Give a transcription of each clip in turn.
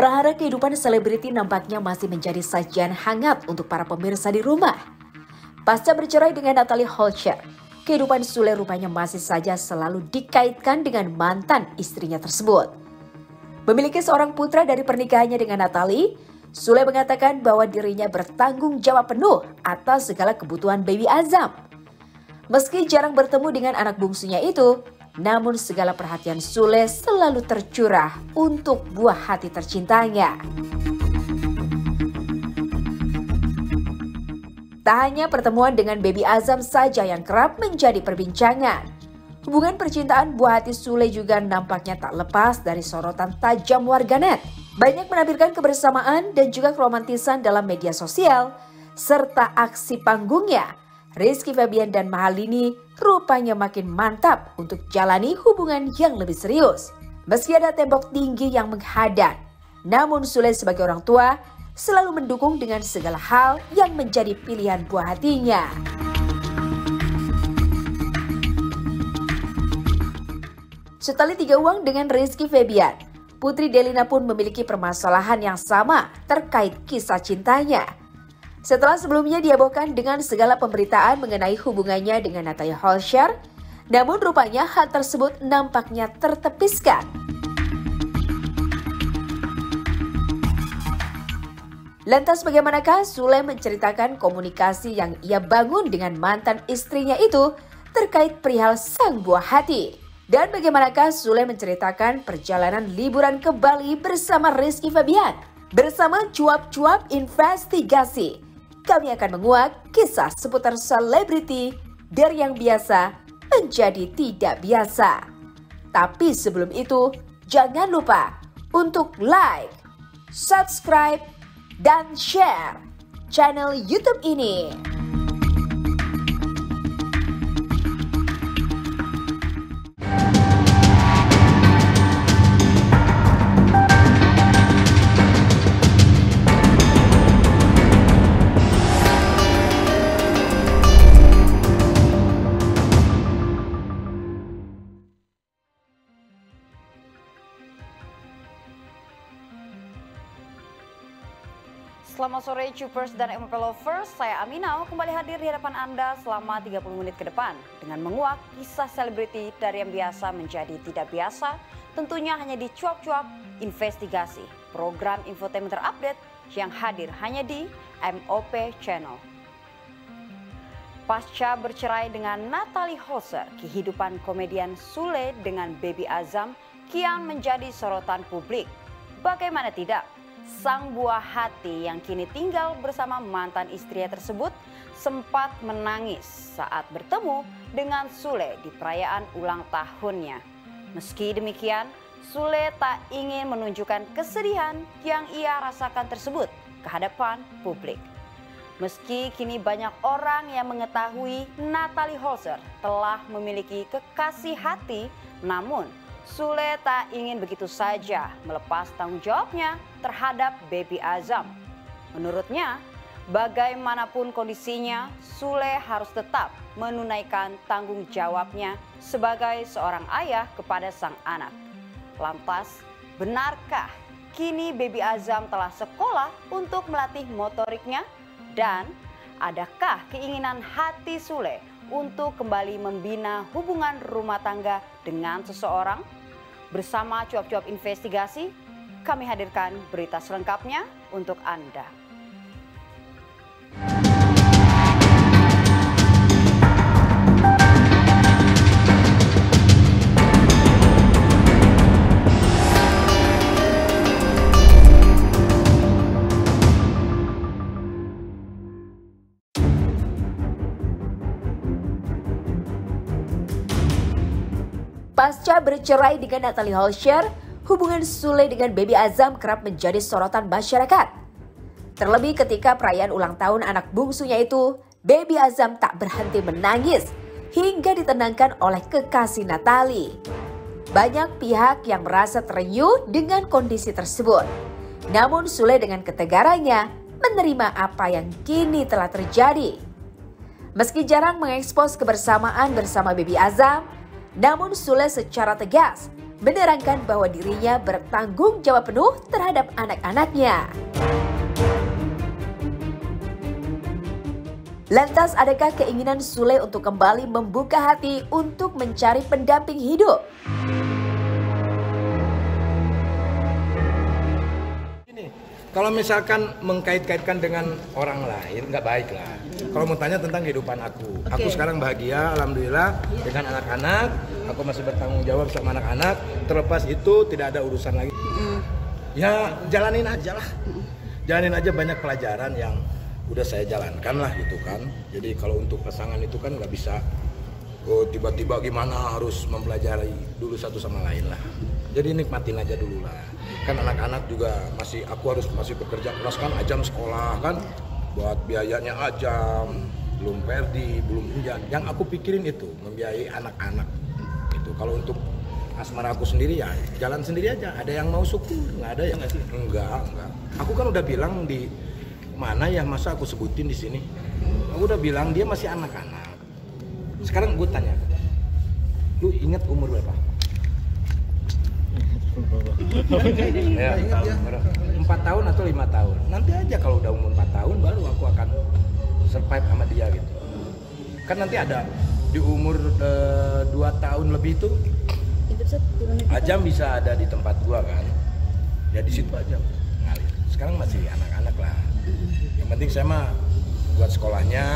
Prahara kehidupan selebriti nampaknya masih menjadi sajian hangat untuk para pemirsa di rumah. Pasca bercerai dengan Natalie Holscher, kehidupan Sule rupanya masih saja selalu dikaitkan dengan mantan istrinya tersebut. Memiliki seorang putra dari pernikahannya dengan Natalie, Sule mengatakan bahwa dirinya bertanggung jawab penuh atas segala kebutuhan baby Azam. Meski jarang bertemu dengan anak bungsunya itu, namun segala perhatian Sule selalu tercurah untuk buah hati tercintanya. Tak hanya pertemuan dengan baby Azam saja yang kerap menjadi perbincangan. Hubungan percintaan buah hati Sule juga nampaknya tak lepas dari sorotan tajam warganet. Banyak menampilkan kebersamaan dan juga keromantisan dalam media sosial, serta aksi panggungnya. Rizky Febian dan Mahalini rupanya makin mantap untuk jalani hubungan yang lebih serius. Meski ada tembok tinggi yang menghadang, namun Sule sebagai orang tua selalu mendukung dengan segala hal yang menjadi pilihan buah hatinya. Setali tiga uang dengan Rizky Febian, Putri Delina pun memiliki permasalahan yang sama terkait kisah cintanya. Setelah sebelumnya dihebohkan dengan segala pemberitaan mengenai hubungannya dengan Natalie Holscher, namun rupanya hal tersebut nampaknya tertepiskan. Lantas bagaimanakah Sule menceritakan komunikasi yang ia bangun dengan mantan istrinya itu terkait perihal sang buah hati? Dan bagaimanakah Sule menceritakan perjalanan liburan ke Bali bersama Rizky Febian? Bersama cuap-cuap investigasi, kami akan menguak kisah seputar selebriti dari yang biasa menjadi tidak biasa. Tapi sebelum itu, jangan lupa untuk like, subscribe, dan share channel YouTube ini. Selamat sore Troopers dan MOP Lovers, saya Aminah kembali hadir di hadapan Anda selama 30 menit ke depan dengan menguak kisah selebriti dari yang biasa menjadi tidak biasa, tentunya hanya di Cuap-Cuap Investigasi, program infotainment terupdate yang hadir hanya di MOP Channel. Pasca bercerai dengan Natalie Holscher, kehidupan komedian Sule dengan baby Azam kian menjadi sorotan publik. Bagaimana tidak? Sang buah hati yang kini tinggal bersama mantan istrinya tersebut sempat menangis saat bertemu dengan Sule di perayaan ulang tahunnya. Meski demikian, Sule tak ingin menunjukkan kesedihan yang ia rasakan tersebut ke hadapan publik. Meski kini banyak orang yang mengetahui Natalie Holscher telah memiliki kekasih hati, namun Sule tak ingin begitu saja melepas tanggung jawabnya terhadap baby Azam. Menurutnya, bagaimanapun kondisinya, Sule harus tetap menunaikan tanggung jawabnya sebagai seorang ayah kepada sang anak. Lantas, benarkah kini baby Azam telah sekolah untuk melatih motoriknya? Dan adakah keinginan hati Sule untuk kembali membina hubungan rumah tangga dengan seseorang? Bersama Cuap-Cuap Investigasi, kami hadirkan berita selengkapnya untuk Anda. Pasca bercerai dengan Natalie Holscher, hubungan Sule dengan baby Azam kerap menjadi sorotan masyarakat. Terlebih ketika perayaan ulang tahun anak bungsunya itu, baby Azam tak berhenti menangis hingga ditenangkan oleh kekasih Natalie. Banyak pihak yang merasa terenyuh dengan kondisi tersebut. Namun Sule dengan ketegarannya menerima apa yang kini telah terjadi. Meski jarang mengekspos kebersamaan bersama baby Azam, namun Sule secara tegas menerangkan bahwa dirinya bertanggung jawab penuh terhadap anak-anaknya. Lantas adakah keinginan Sule untuk kembali membuka hati untuk mencari pendamping hidup? Kalau misalkan mengkait-kaitkan dengan orang lain, nggak baik lah. Kalau mau tanya tentang kehidupan aku sekarang bahagia, alhamdulillah dengan anak-anak. Aku masih bertanggung jawab sama anak-anak. Terlepas itu tidak ada urusan lagi. Ya jalanin aja lah. Jalanin aja, banyak pelajaran yang udah saya jalankan lah gitu kan. Jadi kalau untuk pasangan itu kan nggak bisa tiba-tiba gimana, harus mempelajari dulu satu sama lain lah. Jadi nikmatin aja dulu lah. Kan anak-anak juga aku harus masih bekerja keras kan, Ajam sekolah kan, buat biayanya Ajam, belum Perdi, belum Injan. Yang aku pikirin itu membiayai anak-anak. Itu kalau untuk asmara aku sendiri ya jalan sendiri aja. Ada yang mau syukur, nggak ada yang nggak sih? Enggak. Aku kan udah bilang di mana ya, masa aku sebutin di sini. Aku udah bilang dia masih anak-anak. Sekarang gue tanya, lu ingat umur berapa? Ya, ingat ya. 4 tahun atau 5 tahun. Nanti aja kalau udah umur 4 tahun baru aku akan survive sama dia gitu. Kan nanti ada di umur 2 tahun lebih tuh Ajam bisa ada di tempat gua kan. Ya di situ aja ngalir. Sekarang masih anak-anak lah. Yang penting saya mah buat sekolahnya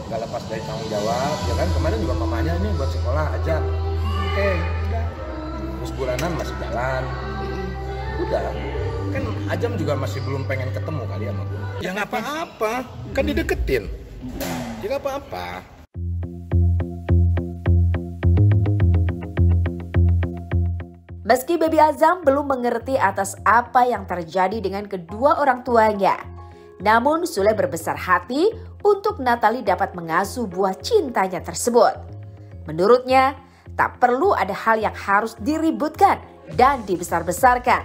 nggak lepas dari tanggung jawab. Ya kan kemarin juga mamanya ini buat sekolah aja. Oke, udah. Terus bulanan masih jalan. Udah. Kan Ajam juga masih belum pengen ketemu kali sama gue. Ya nggak apa-apa, kan dideketin. Ya nggak apa-apa. Meski Baby Azam belum mengerti atas apa yang terjadi dengan kedua orang tuanya, namun Sule berbesar hati untuk Natalie dapat mengasuh buah cintanya tersebut. Menurutnya, tak perlu ada hal yang harus diributkan dan dibesar-besarkan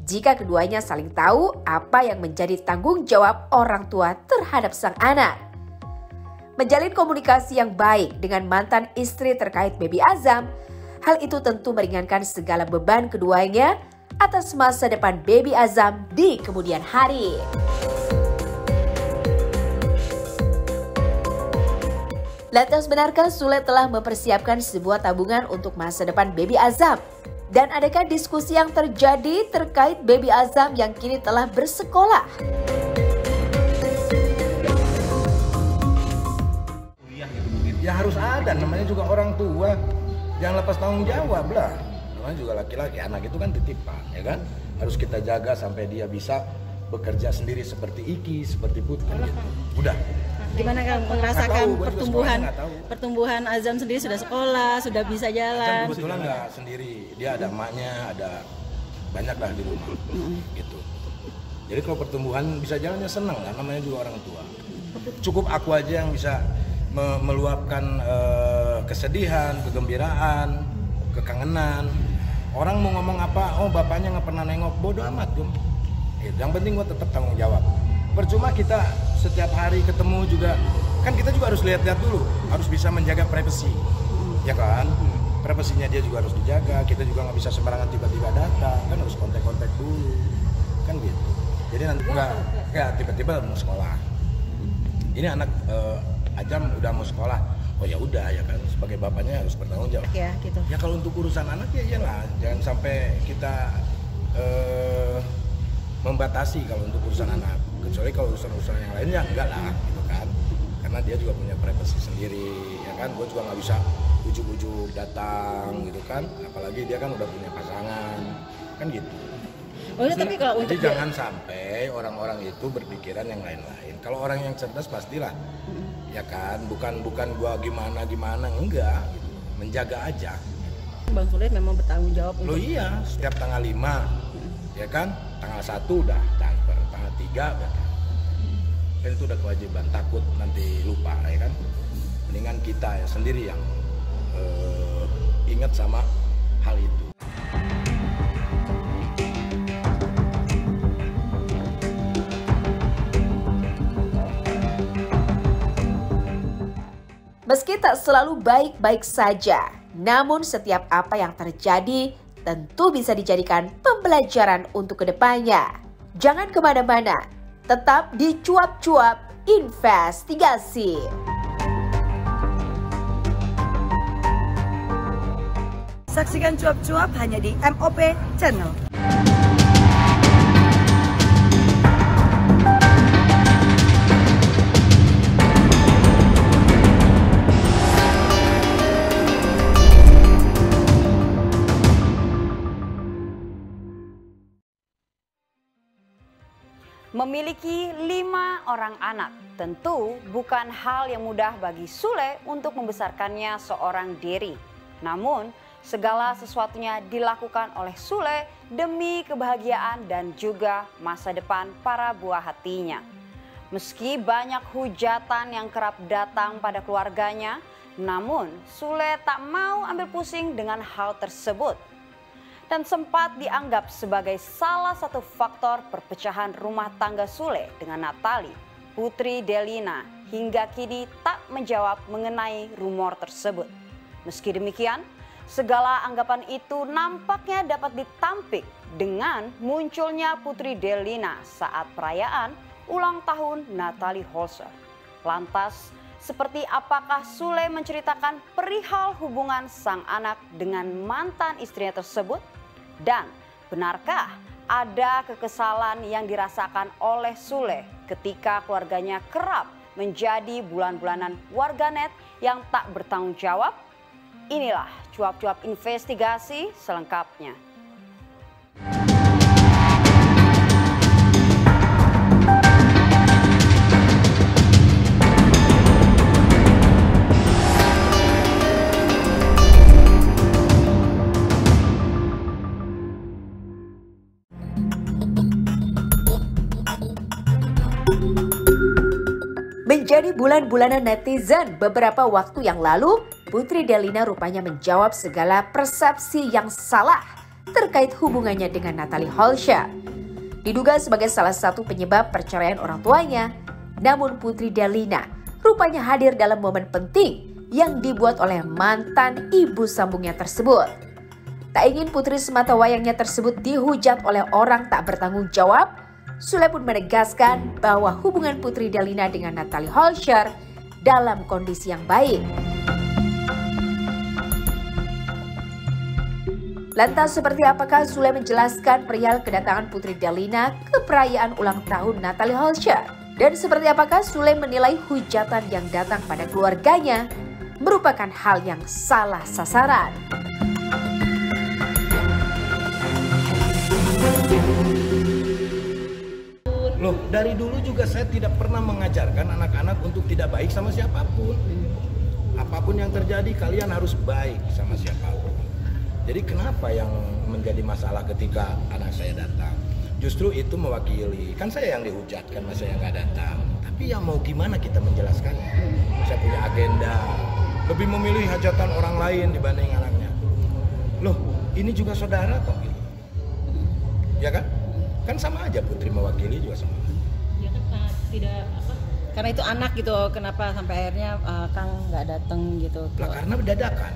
jika keduanya saling tahu apa yang menjadi tanggung jawab orang tua terhadap sang anak. Menjalin komunikasi yang baik dengan mantan istri terkait Baby Azam, hal itu tentu meringankan segala beban keduanya atas masa depan Baby Azam di kemudian hari. Lantas benarkah Sule telah mempersiapkan sebuah tabungan untuk masa depan Baby Azam? Dan adakah diskusi yang terjadi terkait Baby Azam yang kini telah bersekolah? Ya harus ada, namanya juga orang tua. Jangan lepas tanggung jawab lah. Namanya juga laki-laki, anak itu kan titipan, ya kan? Harus kita jaga sampai dia bisa bekerja sendiri seperti Iki, seperti Put, kan gitu. Udah. Gimana kan merasakan pertumbuhan Azam sendiri, sudah sekolah, sudah bisa jalan? Azam kebetulan nggak sendiri, dia ada emaknya, ada banyak lah di rumah, gitu. Jadi kalau pertumbuhan bisa jalannya senang lah, namanya juga orang tua. Cukup aku aja yang bisa meluapkan kesedihan, kegembiraan, kekangenan. Orang mau ngomong apa, oh bapaknya nggak pernah nengok, bodoh amat dong. Yang penting gua tetap tanggung jawab. Percuma kita setiap hari ketemu juga, kan kita juga harus lihat-lihat dulu, harus bisa menjaga privasi, ya kan? Privasinya dia juga harus dijaga, kita juga nggak bisa sembarangan tiba-tiba datang, kan harus kontak-kontak dulu, kan gitu. Jadi nanti nggak tiba-tiba mau sekolah. Ini anak Ajam udah mau sekolah, oh ya udah ya kan, sebagai bapaknya harus bertanggung jawab. Ya gitu. Ya kalau untuk urusan anak ya iyalah, jangan sampai kita membatasi kalau untuk urusan anak. Kecuali kalau urusan-urusan yang lainnya enggak lah gitu kan, karena dia juga punya privasi sendiri ya kan. Gue juga nggak bisa ujuk-ujuk datang gitu kan, apalagi dia kan udah punya pasangan kan gitu. Oh ya, tapi kalau untuk jadi jangan sampai orang-orang itu berpikiran yang lain-lain. Kalau orang yang cerdas pastilah ya kan, bukan gua gimana enggak gitu. Menjaga aja. Bang Sule memang bertanggung jawab untuk... Loh iya, setiap tanggal 5 ya kan, tanggal 1 udah transfer, tanggal 3 udah. Kan itu udah kewajiban, takut nanti lupa ya kan. Mendingan kita ya sendiri yang ingat sama hal itu. Meski tak selalu baik-baik saja, namun setiap apa yang terjadi tentu bisa dijadikan pembelajaran untuk kedepannya. Jangan kemana-mana, tetap di Cuap-Cuap Investigasi. Saksikan Cuap-Cuap hanya di MOP Channel. Memiliki 5 orang anak tentu bukan hal yang mudah bagi Sule untuk membesarkannya seorang diri. Namun, segala sesuatunya dilakukan oleh Sule demi kebahagiaan dan juga masa depan para buah hatinya. Meski banyak hujatan yang kerap datang pada keluarganya, namun Sule tak mau ambil pusing dengan hal tersebut. Dan sempat dianggap sebagai salah satu faktor perpecahan rumah tangga Sule dengan Natali, putri Delina, hingga kini tak menjawab mengenai rumor tersebut. Meski demikian, segala anggapan itu nampaknya dapat ditampik dengan munculnya putri Delina saat perayaan ulang tahun Natali Holzer. Lantas, seperti apakah Sule menceritakan perihal hubungan sang anak dengan mantan istrinya tersebut? Dan benarkah ada kekesalan yang dirasakan oleh Sule ketika keluarganya kerap menjadi bulan-bulanan warganet yang tak bertanggung jawab? Inilah Cuap-Cuap Investigasi selengkapnya. Menjadi bulan-bulanan netizen beberapa waktu yang lalu, Putri Delina rupanya menjawab segala persepsi yang salah terkait hubungannya dengan Natali Holzer. Diduga sebagai salah satu penyebab perceraian orang tuanya, namun Putri Delina rupanya hadir dalam momen penting yang dibuat oleh mantan ibu sambungnya tersebut. Tak ingin putri sematawayangnya tersebut dihujat oleh orang tak bertanggung jawab, Sule pun menegaskan bahwa hubungan Putri Delina dengan Natali Holzer dalam kondisi yang baik. Lantas seperti apakah Sule menjelaskan perihal kedatangan Putri Delina ke perayaan ulang tahun Natali Holzer? Dan seperti apakah Sule menilai hujatan yang datang pada keluarganya merupakan hal yang salah sasaran? Loh, dari dulu juga saya tidak pernah mengajarkan anak-anak untuk tidak baik sama siapapun. Apapun yang terjadi, kalian harus baik sama siapapun. Jadi kenapa yang menjadi masalah ketika anak saya datang? Justru itu mewakili, kan saya yang dihujatkan, mas saya nggak datang. Tapi ya mau gimana kita menjelaskannya? Saya punya agenda, lebih memilih hajatan orang lain dibanding anaknya. Loh, ini juga saudara kok. Ya kan? Kan sama aja Putri mewakili juga sama. Ya kan tidak apa? Karena itu anak gitu, kenapa sampai akhirnya Kang nggak datang gitu? Lah karena dadakan.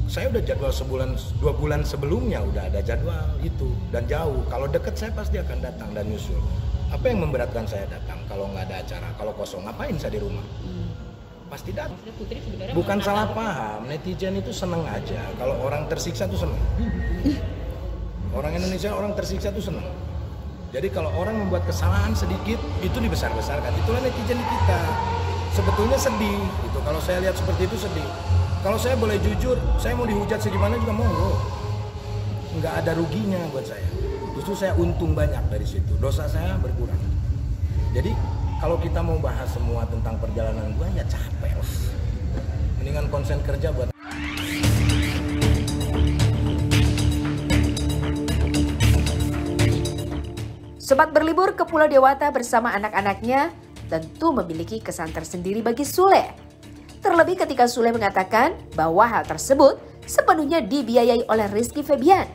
Saya udah jadwal sebulan, 2 bulan sebelumnya udah ada jadwal itu dan jauh. Kalau deket saya pasti akan datang dan nyusul. Apa yang memberatkan saya datang kalau nggak ada acara? Kalau kosong ngapain saya di rumah? Pasti datang. Bukan salah paham, netizen itu seneng aja. Kalau orang tersiksa tuh seneng. Orang Indonesia, orang tersiksa tuh seneng. Jadi kalau orang membuat kesalahan sedikit, itu dibesar-besarkan. Itulah netizen kita. Sebetulnya sedih gitu. Kalau saya lihat seperti itu sedih. Kalau saya boleh jujur, saya mau dihujat segimana juga monggo. Nggak ada ruginya buat saya. Justru saya untung banyak dari situ. Dosa saya berkurang. Jadi kalau kita mau bahas semua tentang perjalanan gue, ya capek lah. Mendingan konsen kerja buat. Sobat berlibur ke Pulau Dewata bersama anak-anaknya tentu memiliki kesan tersendiri bagi Sule. Terlebih ketika Sule mengatakan bahwa hal tersebut sepenuhnya dibiayai oleh Rizky Febian.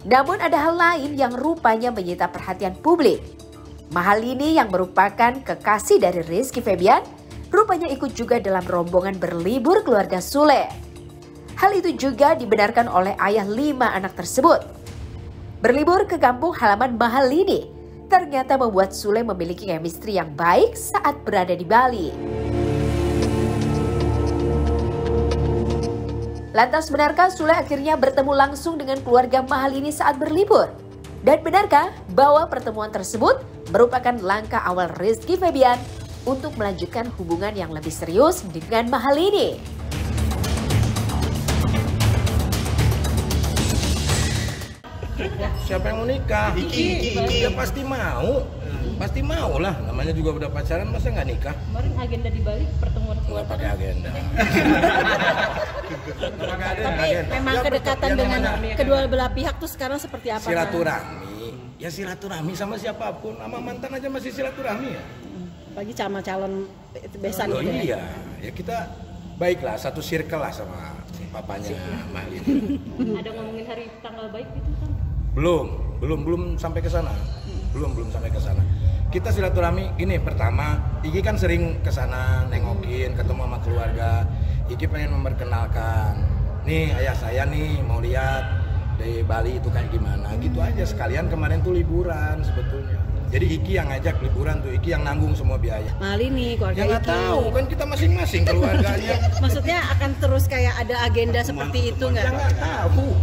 Namun ada hal lain yang rupanya menyita perhatian publik. Mahalini yang merupakan kekasih dari Rizky Febian rupanya ikut juga dalam rombongan berlibur keluarga Sule. Hal itu juga dibenarkan oleh ayah 5 anak tersebut. Berlibur ke kampung halaman Mahalini ternyata membuat Sule memiliki chemistry yang baik saat berada di Bali. Lantas benarkah Sule akhirnya bertemu langsung dengan keluarga Mahalini saat berlibur? Dan benarkah bahwa pertemuan tersebut merupakan langkah awal Rizky Febian untuk melanjutkan hubungan yang lebih serius dengan Mahalini? Siapa yang mau nikah? Iki. Ya pasti mau. Pasti mau lah. Namanya juga udah pacaran, masa nggak nikah? Kemarin agenda di Bali pertemuan Nggak pakai agenda. Tapi memang kedekatan dengan kedua belah pihak tuh sekarang seperti apa? Silaturahmi. Ya silaturahmi sama siapapun. Sama mantan aja masih silaturahmi ya. Bagi sama calon besan Oh gitu ya? iya. Ya kita baiklah, satu circle lah sama papanya Mahalini. Ada ngomongin hari tanggal baik gitu kan? Belum sampai ke sana. Belum sampai ke sana. Kita silaturahmi ini pertama, Iki kan sering ke sana nengokin, ketemu sama keluarga. Iki pengen memperkenalkan. Nih ayah saya nih mau lihat di Bali itu kayak gimana. Gitu aja, sekalian kemarin tuh liburan sebetulnya. Jadi Iki yang ngajak liburan tuh, Iki yang nanggung semua biaya. Mahalini keluarga Ya nggak Iki. tahu, kan kita masing-masing keluarganya. Maksudnya akan terus kayak ada agenda seperti itu nggak? Ya nggak tahu.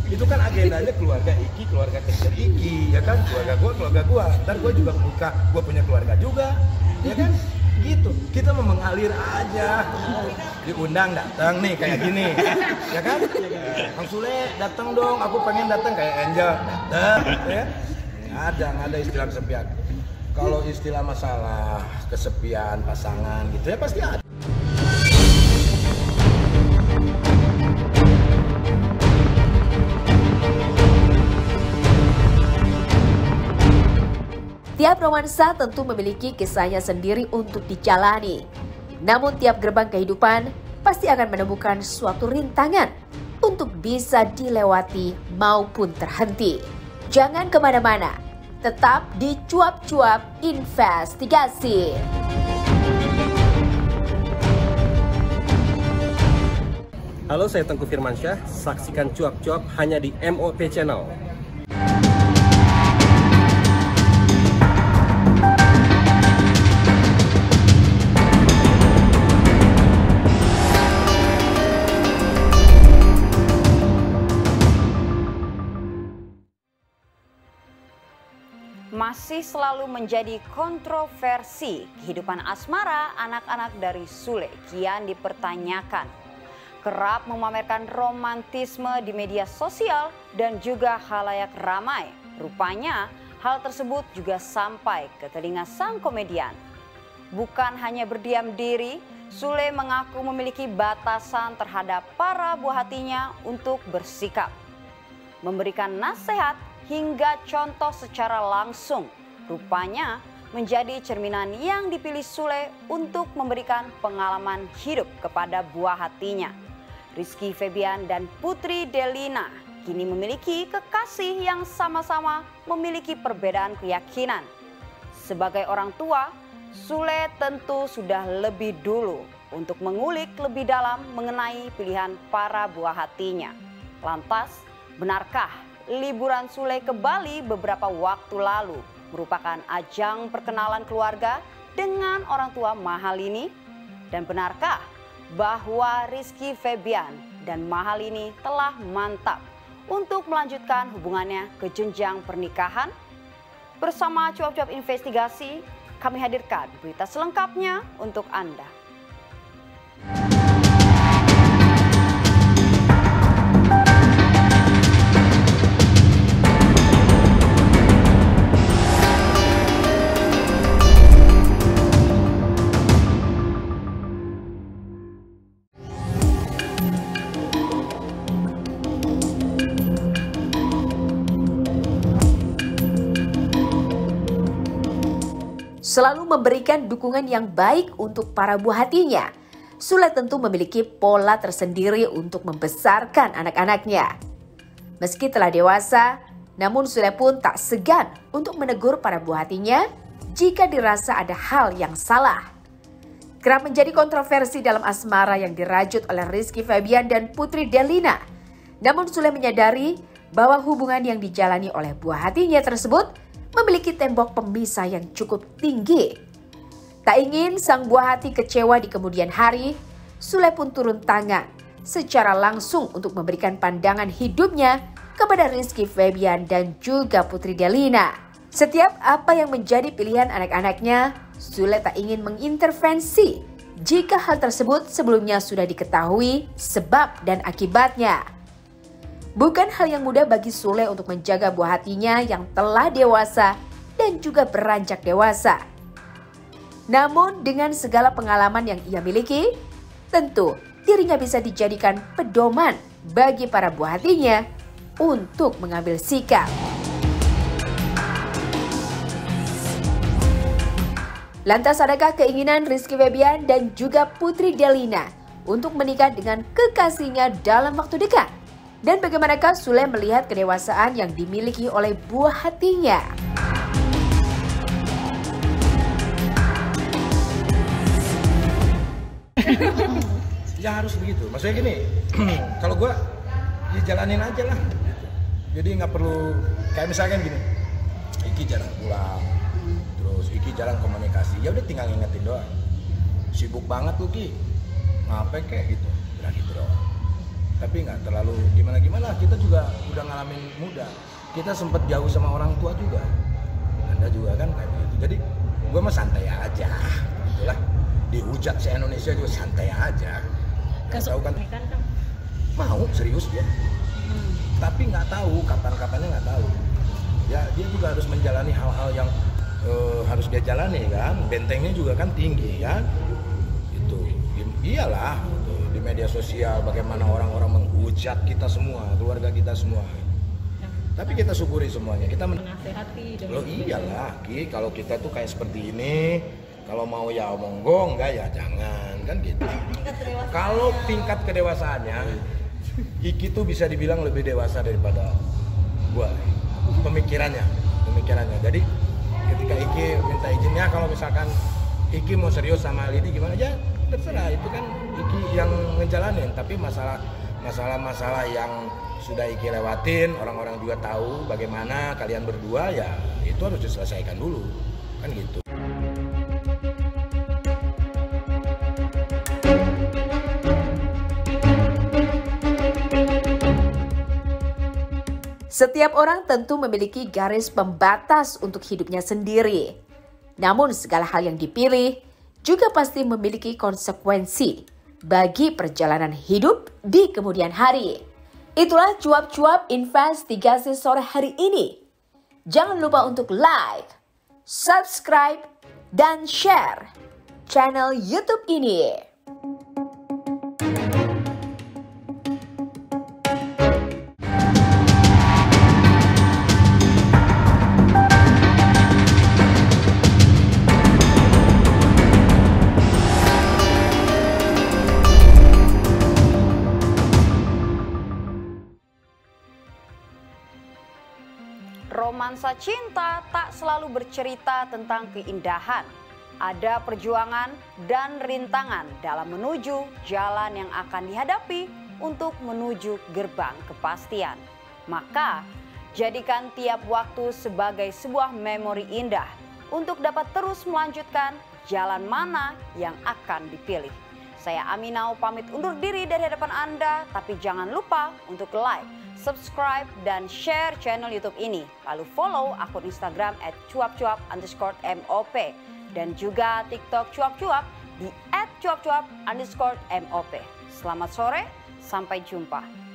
Itu kan agendanya keluarga Iki, keluarga kecil Iki, ya kan? Keluarga gua. Ntar gua juga buka, gua punya keluarga juga, ya kan? Gitu. Kita mau mengalir aja. Diundang datang nih kayak gini, ya kan? Kang Sule datang dong, aku pengen datang kayak Angel, datang, ya? Nggak ada istilah kesepian. Kalau istilah masalah kesepian pasangan gitu ya pasti ada. Tiap romansa tentu memiliki kisahnya sendiri untuk dijalani. Namun tiap gerbang kehidupan pasti akan menemukan suatu rintangan untuk bisa dilewati maupun terhenti. Jangan kemana-mana, tetap di Cuap-Cuap Investigasi. Halo, saya Tengku Firmansyah. Saksikan Cuap-Cuap hanya di MOP Channel. Masih selalu menjadi kontroversi, kehidupan asmara anak-anak dari Sule kian dipertanyakan. Kerap memamerkan romantisme di media sosial dan juga khalayak ramai. Rupanya hal tersebut juga sampai ke telinga sang komedian. Bukan hanya berdiam diri, Sule mengaku memiliki batasan terhadap para buah hatinya untuk bersikap. Memberikan nasihat hingga contoh secara langsung, rupanya menjadi cerminan yang dipilih Sule untuk memberikan pengalaman hidup kepada buah hatinya. Rizky Febian dan Putri Delina kini memiliki kekasih yang sama-sama memiliki perbedaan keyakinan. Sebagai orang tua, Sule tentu sudah lebih dulu untuk mengulik lebih dalam mengenai pilihan para buah hatinya. Lantas, benarkah liburan Sule ke Bali beberapa waktu lalu merupakan ajang perkenalan keluarga dengan orang tua Mahalini? Dan benarkah bahwa Rizky Febian dan Mahalini telah mantap untuk melanjutkan hubungannya ke jenjang pernikahan? Bersama Cuap-Cuap Investigasi, kami hadirkan berita selengkapnya untuk Anda. Selalu memberikan dukungan yang baik untuk para buah hatinya, Sule tentu memiliki pola tersendiri untuk membesarkan anak-anaknya. Meski telah dewasa, namun Sule pun tak segan untuk menegur para buah hatinya jika dirasa ada hal yang salah. kerap menjadi kontroversi dalam asmara yang dirajut oleh Rizky Febian dan Putri Delina. Namun Sule menyadari bahwa hubungan yang dijalani oleh buah hatinya tersebut memiliki tembok pemisah yang cukup tinggi. Tak ingin sang buah hati kecewa di kemudian hari, Sule pun turun tangan secara langsung untuk memberikan pandangan hidupnya kepada Rizky Febian dan juga Putri Delina. Setiap apa yang menjadi pilihan anak-anaknya, Sule tak ingin mengintervensi jika hal tersebut sebelumnya sudah diketahui sebab dan akibatnya. Bukan hal yang mudah bagi Sule untuk menjaga buah hatinya yang telah dewasa dan juga beranjak dewasa. Namun dengan segala pengalaman yang ia miliki, tentu dirinya bisa dijadikan pedoman bagi para buah hatinya untuk mengambil sikap. Lantas adakah keinginan Rizky Febian dan juga Putri Delina untuk menikah dengan kekasihnya dalam waktu dekat? Dan bagaimanakah Sule melihat kedewasaan yang dimiliki oleh buah hatinya? Ya harus begitu. Maksudnya gini, kalau gue dijalanin aja lah. Jadi nggak perlu kayak misalkan gini, Iki jarang pulang, terus Iki jarang komunikasi. Ya udah tinggal ngingetin doang. Sibuk banget tuh Ki, ngapain kayak gitu, udah gitu doang. Tapi nggak terlalu gimana-gimana, kita juga udah ngalamin muda. Kita sempet jauh sama orang tua juga. Anda juga kan kayak gitu. Jadi gue mah santai aja, gitulah. Dihujat se-Indonesia juga santai aja. Nggak tahu kan? Mau serius dia. Tapi nggak tahu kapan-kapannya nggak tahu. Ya dia juga harus menjalani hal-hal yang harus dia jalani kan. Bentengnya juga kan tinggi kan. Itu iyalah. Di media sosial bagaimana orang-orang menghujat kita semua, keluarga kita semua. Tapi kita syukuri semuanya. Kita menasehati. Loh iyalah, Ki, kalau kita tuh kayak seperti ini, kalau mau ya monggo, enggak ya jangan, kan gitu. Kalau tingkat kedewasaannya, Iki tuh bisa dibilang lebih dewasa daripada gua. Pemikirannya. Jadi ketika Iki minta izinnya, kalau misalkan Iki mau serius sama Lidi gimana aja, terserah, itu kan Iki yang ngejalanin. Tapi masalah yang sudah Iki lewatin, orang-orang juga tahu bagaimana kalian berdua, ya itu harus diselesaikan dulu, kan gitu. Setiap orang tentu memiliki garis pembatas untuk hidupnya sendiri. Namun segala hal yang dipilih juga pasti memiliki konsekuensi bagi perjalanan hidup di kemudian hari. Itulah cuap-cuap investigasi sore hari ini. Jangan lupa untuk like, subscribe, dan share channel YouTube ini. Romansa cinta tak selalu bercerita tentang keindahan. Ada perjuangan dan rintangan dalam menuju jalan yang akan dihadapi untuk menuju gerbang kepastian. Maka, jadikan tiap waktu sebagai sebuah memori indah untuk dapat terus melanjutkan jalan mana yang akan dipilih. Saya Aminau pamit undur diri dari hadapan Anda, tapi jangan lupa untuk like, subscribe, dan share channel YouTube ini. Lalu follow akun Instagram @cuap_cuap_mop dan juga TikTok cuap-cuap di @cuap_cuap_mop. Selamat sore, sampai jumpa.